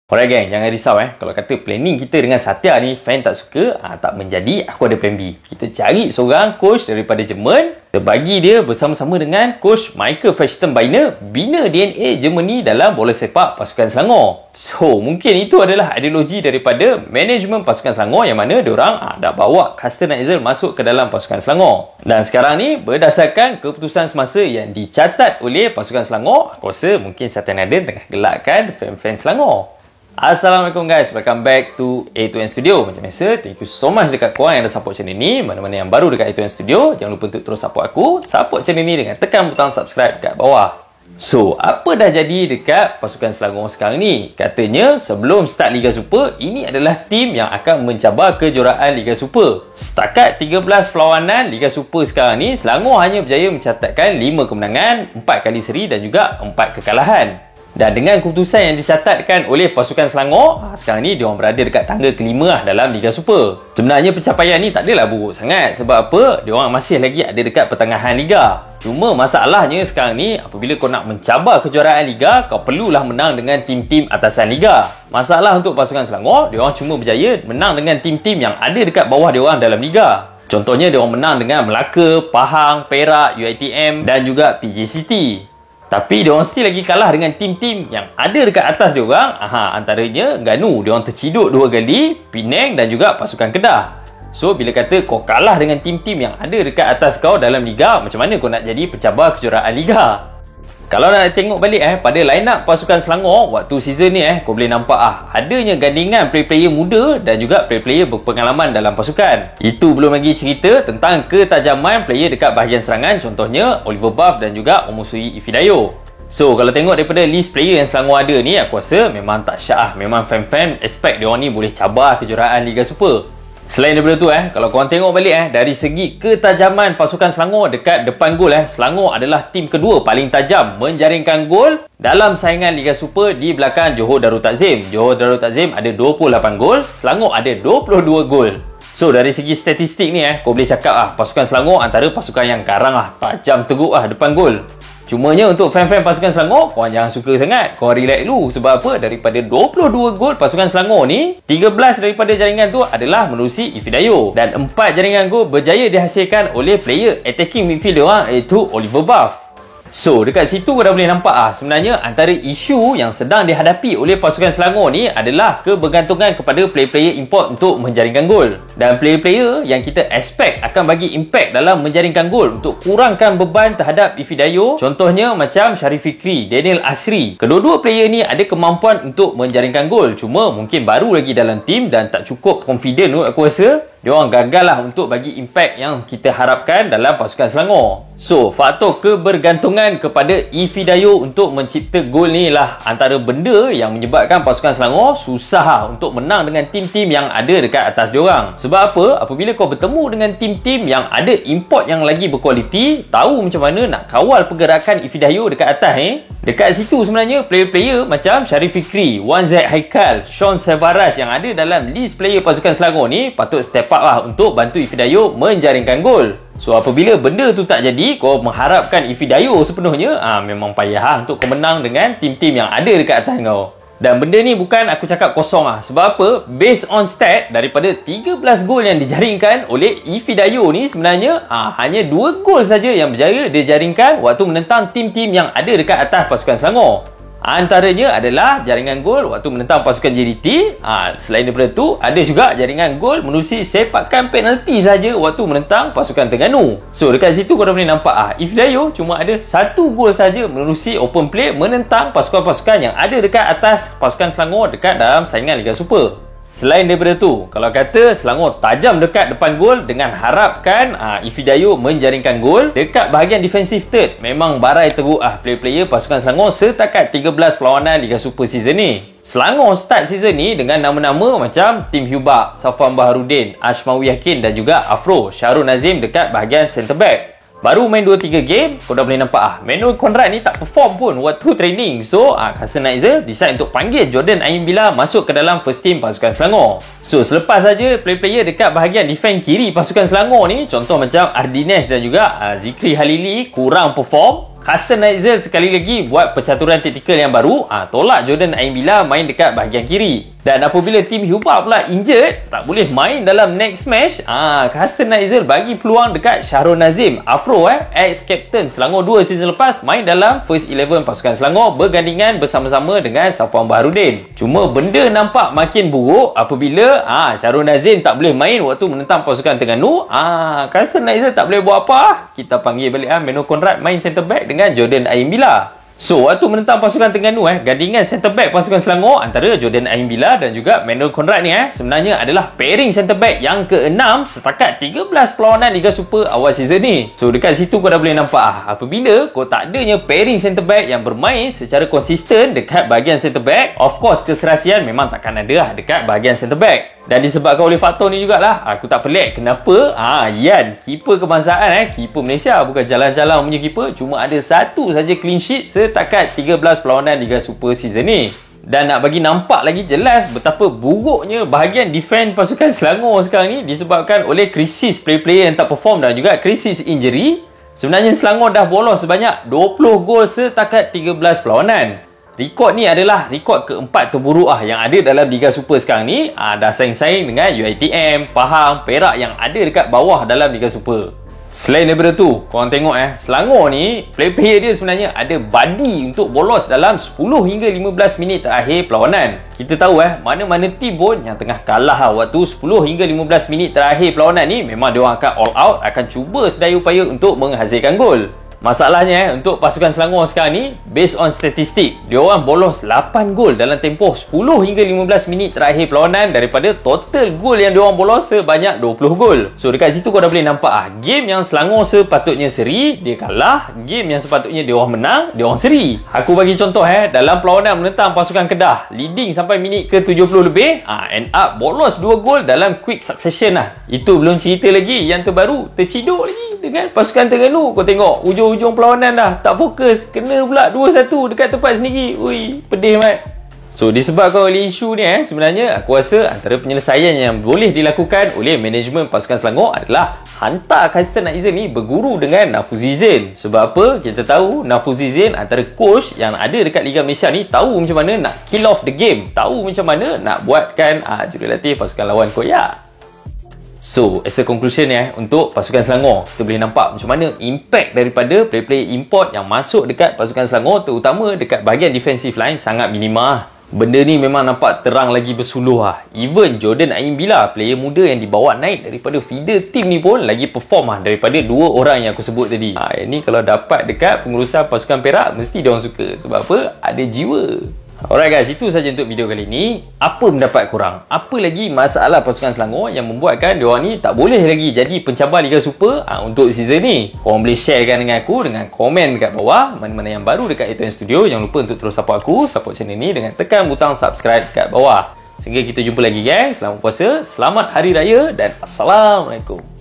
Alright gang, jangan risau kalau kata planning kita dengan Satya ni fan tak suka, tak menjadi, aku ada plan B. Kita cari seorang coach daripada Jerman. Kita bagi dia bersama-sama dengan coach Michael Fechtenbeiner bina DNA Germany dalam bola sepak pasukan Selangor. So, mungkin itu adalah ideologi daripada manajemen pasukan Selangor yang mana diorang nak bawa Carsten Neitzel masuk ke dalam pasukan Selangor. Dan sekarang ni berdasarkan keputusan semasa yang dicatat oleh pasukan Selangor, aku rasa mungkin Satya Nadin tengah gelakkan fan-fan Selangor. Assalamualaikum guys, welcome back to A2N Studio. Macam biasa, thank you so much dekat korang yang dah support channel ni. Mana-mana yang baru dekat A2N Studio, jangan lupa untuk terus support aku. Support channel ni dengan tekan butang subscribe dekat bawah. So, apa dah jadi dekat pasukan Selangor sekarang ni? Katanya sebelum start Liga Super, ini adalah tim yang akan mencabar kejuaraan Liga Super. Setakat 13 perlawanan Liga Super sekarang ni, Selangor hanya berjaya mencatatkan 5 kemenangan, 4 kali seri dan juga 4 kekalahan. Dan dengan keputusan yang dicatatkan oleh pasukan Selangor, sekarang ni diorang berada dekat tangga kelima dalam Liga Super. Sebenarnya pencapaian ni tak adalah buruk sangat. Sebab apa? Diorang masih lagi ada dekat pertengahan Liga. Cuma masalahnya sekarang ni, apabila kau nak mencabar kejuaraan Liga, kau perlulah menang dengan tim-tim atasan Liga. Masalah untuk pasukan Selangor, diorang cuma berjaya menang dengan tim-tim yang ada dekat bawah diorang dalam Liga. Contohnya, diorang menang dengan Melaka, Pahang, Perak, UiTM dan juga PJ City. Tapi diorang still lagi kalah dengan tim-tim yang ada dekat atas diorang. Antaranya Ganu, diorang terciduk 2 kali, Penang dan juga pasukan Kedah. So, bila kata kau kalah dengan tim-tim yang ada dekat atas kau dalam Liga, macam mana kau nak jadi pencabar kejuaraan Liga? Kalau nak tengok balik pada line up pasukan Selangor waktu season ni kau boleh nampak adanya gandingan player-player muda dan juga player-player berpengalaman dalam pasukan. Itu belum lagi cerita tentang ketajaman player dekat bahagian serangan, contohnya Oliver Buff dan juga Omusui Ifidayo. So, kalau tengok daripada list player yang Selangor ada ni, aku rasa memang tak syak memang fan-fan expect diorang ni boleh cabar kejuaraan Liga Super. Selain daripada tu kalau korang tengok balik dari segi ketajaman pasukan Selangor dekat depan gol Selangor adalah tim kedua paling tajam menjaringkan gol dalam saingan Liga Super di belakang Johor Darul Takzim. Johor Darul Takzim ada 28 gol, Selangor ada 22 gol. So, dari segi statistik ni kau boleh cakap pasukan Selangor antara pasukan yang garang tajam teruk depan gol. Cumanya untuk fan-fan pasukan Selangor, korang jangan suka sangat. Korang relax dulu. Sebab apa? Daripada 22 gol pasukan Selangor ni, 13 daripada jaringan tu adalah menerusi Ifidayo. Dan 4 jaringan gol berjaya dihasilkan oleh player attacking midfield diorang, iaitu Oliver Buff. So, dekat situ korang boleh nampak sebenarnya antara isu yang sedang dihadapi oleh pasukan Selangor ni adalah kebergantungan kepada player-player import untuk menjaringkan gol. Dan player-player yang kita expect akan bagi impact dalam menjaringkan gol untuk kurangkan beban terhadap Ifidayo, contohnya macam Sharif Fikri, Daniel Asri. Kedua-dua player ni ada kemampuan untuk menjaringkan gol, cuma mungkin baru lagi dalam tim dan tak cukup confident aku rasa. Diorang gagal untuk bagi impact yang kita harapkan dalam pasukan Selangor. So, faktor kebergantungan kepada Ifidayo untuk mencipta gol ni antara benda yang menyebabkan pasukan Selangor susah untuk menang dengan tim-tim yang ada dekat atas diorang. Sebab apa? Apabila kau bertemu dengan tim-tim yang ada import yang lagi berkualiti, tahu macam mana nak kawal pergerakan Ifidayo dekat atas Dekat situ sebenarnya player-player macam Sharif Fikri, Wan Zaid Haikal, Sean Sevaraj yang ada dalam list player pasukan Selangor ni patut step up untuk bantu Ifidayo menjaringkan gol. So, apabila benda tu tak jadi, kau mengharapkan Ifidayo sepenuhnya, memang payah untuk kau menang dengan tim-tim yang ada dekat atas kau. Dan benda ni bukan aku cakap kosong Sebab apa? Based on stat, daripada 13 gol yang dijaringkan oleh Ifidayo ni, sebenarnya hanya 2 gol saja yang berjaya dijaringkan waktu menentang tim-tim yang ada dekat atas pasukan Selangor. Antaranya adalah jaringan gol waktu menentang pasukan JDT. Selain daripada tu, ada juga jaringan gol menerusi sepakan penalti saja waktu menentang pasukan Terengganu. So, dekat situ korang boleh nampak Ifidayo cuma ada 1 gol saja menerusi open play menentang pasukan-pasukan yang ada dekat atas pasukan Selangor dekat dalam saingan Liga Super. Selain daripada tu, kalau kata Selangor tajam dekat depan gol dengan harapkan Ifidayo menjaringkan gol, dekat bahagian defensive third memang barai teruk player-player pasukan Selangor setakat 13 perlawanan Liga Super season ni. Selangor start season ni dengan nama-nama macam Tim Hubak, Safwan Baharudin, Ashmawi Yakin dan juga Afro Syahrul Nazim dekat bahagian centre back. Baru main 2-3 game, kau dah boleh nampak Manuel Conrad ni tak perform pun waktu training. So, Carsten Neitzel decide untuk panggil Jordan Aimbila masuk ke dalam first team pasukan Selangor. So, selepas saja player-player dekat bahagian defend kiri pasukan Selangor ni, contoh macam Ardinesh dan juga Zikri Halili kurang perform, Carsten Neitzel sekali lagi buat percaturan taktikal yang baru, tolak Jordan Aimbila main dekat bahagian kiri. Dan apabila tim Hyuba pula injured, tak boleh main dalam next match, Carsten Neitzel bagi peluang dekat Shahrul Nazim Afro, ex-captain Selangor 2 season lepas, main dalam first 11 pasukan Selangor bergandingan bersama-sama dengan Safwan Baharudin. Cuma benda nampak makin buruk apabila Shahrul Nazim tak boleh main waktu menentang pasukan Terengganu. Carsten Neitzel tak boleh buat apa, kita panggil balik Manuel Conrad main centre back dengan Jordan Aimbila. So, waktu menentang pasukan Terengganu, gandingan centre back pasukan Selangor antara Jordan Aimbila dan juga Manuel Conrad ni sebenarnya adalah pairing centre back yang ke-6 setakat 13 perlawanan Liga Super awal season ni. So, dekat situ kau dah boleh nampak apabila kau tak adanya pairing centre back yang bermain secara konsisten dekat bahagian centre back, of course keserasian memang takkan ada dekat bahagian centre back. Dan disebabkan oleh faktor ni jugalah, aku tak pelik kenapa Yan, keeper kebangsaan, keeper Malaysia, bukan jalan-jalan punya keeper, cuma ada satu saja clean sheet setakat 13 perlawanan Liga Super season ni. Dan nak bagi nampak lagi jelas betapa buruknya bahagian defense pasukan Selangor sekarang ni disebabkan oleh krisis player-player yang tak perform dan juga krisis injury. Sebenarnya Selangor dah bolos sebanyak 20 gol setakat 13 perlawanan. Rekod ni adalah rekod keempat terburuk yang ada dalam Liga Super sekarang ni. Dah saing-saing dengan UiTM, Pahang, Perak yang ada dekat bawah dalam Liga Super. Selain daripada tu, korang tengok Selangor ni, player dia sebenarnya ada body untuk bolos dalam 10 hingga 15 minit terakhir perlawanan. Kita tahu mana-mana tim pun yang tengah kalah waktu 10 hingga 15 minit terakhir perlawanan ni, memang dia orang akan all out, akan cuba sedaya upaya untuk menghasilkan gol. Masalahnya untuk pasukan Selangor sekarang ni, based on statistik, dia orang bolos 8 gol dalam tempoh 10 hingga 15 minit terakhir perlawanan daripada total gol yang dia orang bolos sebanyak 20 gol. So dekat situ kau dah boleh nampak game yang Selangor sepatutnya seri, dia kalah. Game yang sepatutnya dia orang menang, dia orang seri. Aku bagi contoh dalam perlawanan menentang pasukan Kedah, leading sampai minit ke 70 lebih, end up bolos 2 gol dalam quick succession Itu belum cerita lagi yang terbaru, terciduk lagi dengan pasukan Terengganu. Kau tengok hujung perlawanan dah tak fokus, kena pula 2-1 dekat tempat sendiri. Ui, pedih mat. So disebabkan oleh isu ni sebenarnya aku rasa antara penyelesaian yang boleh dilakukan oleh manajemen pasukan Selangor adalah hantar Carsten Neitzel ni berguru dengan Nafuzi Zain. Sebab apa? Kita tahu Nafuzi Zain antara coach yang ada dekat Liga Malaysia ni, tahu macam mana nak kill off the game, tahu macam mana nak buatkan jurulatih pasukan lawan koyak. So, as a conclusion untuk pasukan Selangor, kita boleh nampak macam mana impact daripada player-player import yang masuk dekat pasukan Selangor, terutama dekat bahagian defensive line, sangat minima. Benda ni memang nampak terang lagi bersuluh Even Jordan Aimbila, player muda yang dibawa naik daripada feeder team ni pun lagi perform daripada dua orang yang aku sebut tadi. Ini kalau dapat dekat pengurusan pasukan Perak, mesti dia orang suka. Sebab apa? Ada jiwa. Alright guys, itu saja untuk video kali ni. Apa pendapat korang? Apa lagi masalah pasukan Selangor yang membuatkan diorang ni tak boleh lagi jadi pencabar Liga Super untuk season ni? Korang boleh sharekan dengan aku dengan komen dekat bawah. Mana-mana yang baru dekat Eto'N Studio, jangan lupa untuk terus support aku, support channel ni dengan tekan butang subscribe dekat bawah. Sehingga kita jumpa lagi guys. Selamat puasa, selamat hari raya dan Assalamualaikum.